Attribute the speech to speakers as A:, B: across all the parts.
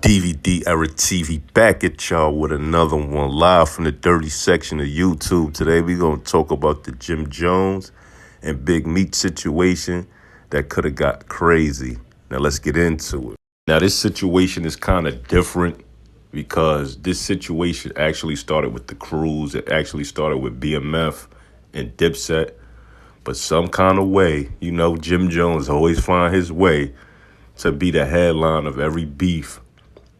A: DVD Era TV back at y'all with another one live from the dirty section of YouTube. Today we're going to talk about the Jim Jones and Big Meat situation that could have got crazy. Now let's get into it. Now this situation is kind of different because this situation actually started with the crews. It actually started with BMF and Dipset. But some kind of way, Jim Jones always find his way to be the headline of every beef.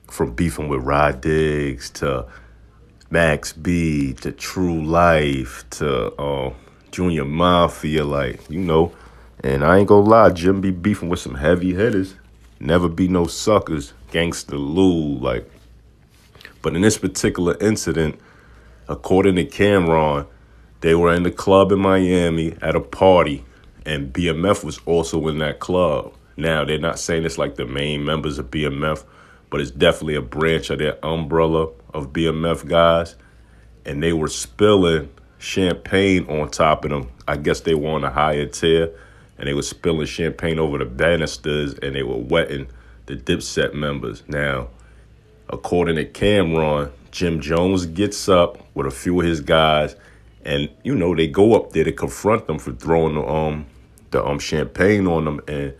A: From beefing with Rod Diggs to Max B to True Life to Junior Mafia, And I ain't gonna lie, Jim be beefing with some heavy hitters. Never be no suckers. Gangsta Lou, But in this particular incident, according to Cameron, they were in the club in Miami at a party, and BMF was also in that club. Now, they're not saying it's like the main members of BMF, but it's definitely a branch of their umbrella of BMF guys. And they were spilling champagne on top of them. I guess they were on a higher tier, and they were spilling champagne over the banisters, and they were wetting the Dipset members. Now, according to Cameron, Jim Jones gets up with a few of his guys, and, they go up there to confront them for throwing the champagne on them. And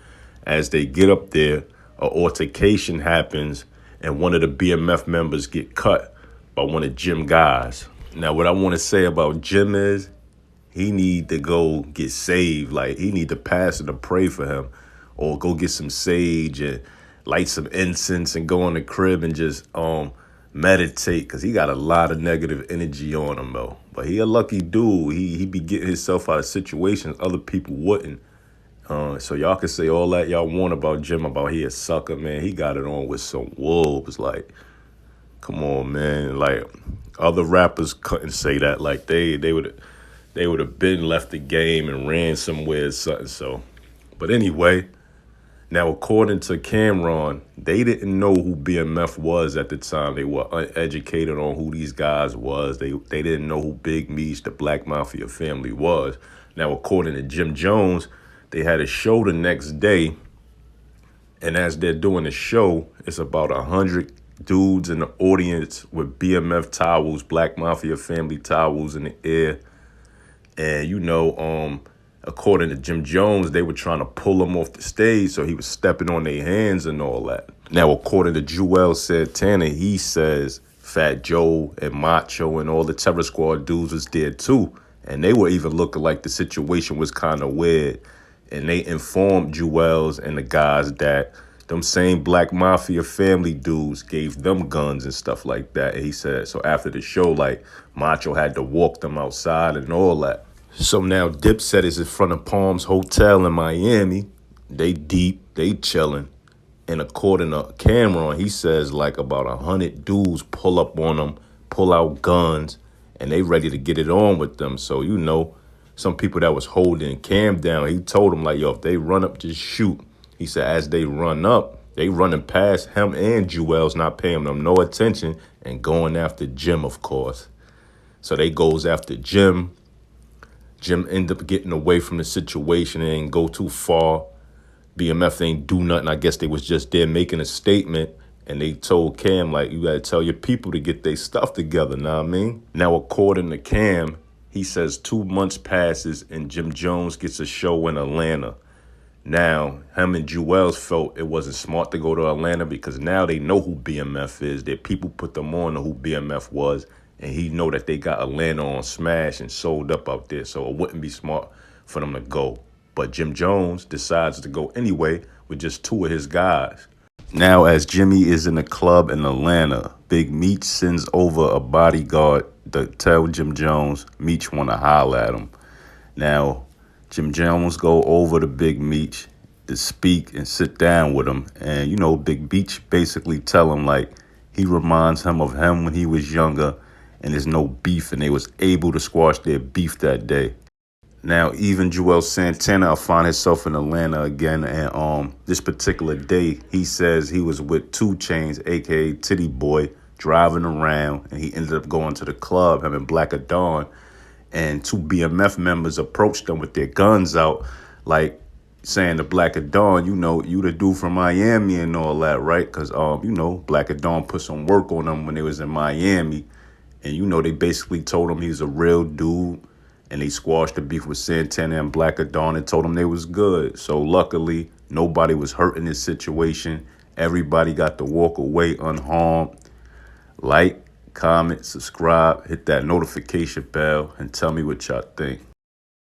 A: as they get up there, an altercation happens, and one of the BMF members get cut by one of Jim guys. Now, what I want to say about Jim is he need to go get saved. He need to pass it and pray for him, or go get some sage and light some incense and go in the crib and just meditate, because he got a lot of negative energy on him, though. But he a lucky dude. He be getting himself out of situations other people wouldn't. So y'all can say all that y'all want about Jim, about he a sucker, man. He got it on with some wolves. Come on, man. Other rappers couldn't say that. They would have been left the game and ran somewhere or something. So, but anyway, now according to Cameron, they didn't know who BMF was at the time. They were uneducated on who these guys was. They didn't know who Big Meech, the Black Mafia family, was. Now according to Jim Jones, they had a show the next day, and as they're doing the show, it's about 100 dudes in the audience with BMF towels, Black Mafia family towels in the air. And, according to Jim Jones, they were trying to pull him off the stage, so he was stepping on their hands and all that. Now, according to Joel Santana, he says Fat Joe and Macho and all the Terror Squad dudes was there too, and they were even looking like the situation was kind of weird. And they informed Jewels and the guys that them same Black Mafia family dudes gave them guns and stuff like that. And he said, so after the show, Macho had to walk them outside and all that. So now Dipset is in front of Palms Hotel in Miami. They deep, they chilling. And according to Cameron, he says about 100 dudes pull up on them, pull out guns, and they ready to get it on with them. So, some people that was holding Cam down, he told them, yo, if they run up, just shoot. He said as they run up, they running past him and Jewels, not paying them no attention, and going after Jim, of course. So they goes after Jim. Jim ended up getting away from the situation and ain't go too far. BMF ain't do nothing. I guess they was just there making a statement. And they told Cam, you got to tell your people to get their stuff together, know what I mean? Now, according to Cam, he says 2 months passes and Jim Jones gets a show in Atlanta. Now, him and Jewels felt it wasn't smart to go to Atlanta because now they know who BMF is. Their people put them on to who BMF was, and he know that they got Atlanta on smash and sold up out there, so it wouldn't be smart for them to go. But Jim Jones decides to go anyway with just 2 of his guys. Now, as Jimmy is in the club in Atlanta, Big Meech sends over a bodyguard to tell Jim Jones Meech want to holler at him. Now, Jim Jones go over to Big Meech to speak and sit down with him. And, Big Meech basically tell him, he reminds him of him when he was younger, and there's no beef, and they was able to squash their beef that day. Now, even Joel Santana find himself in Atlanta again, and this particular day, he says he was with 2 Chainz, a.k.a. Titty Boy, driving around, and he ended up going to the club, having Black at Dawn, and 2 BMF members approached them with their guns out, saying the Black of Dawn, you the dude from Miami and all that, right? Because, Black of Dawn put some work on them when they was in Miami. And, they basically told him he's a real dude. And they squashed the beef with Santana and Black of Dawn and told him they was good. So luckily, nobody was hurt in this situation. Everybody got to walk away unharmed. Like, comment, subscribe, hit that notification bell, and tell me what y'all think.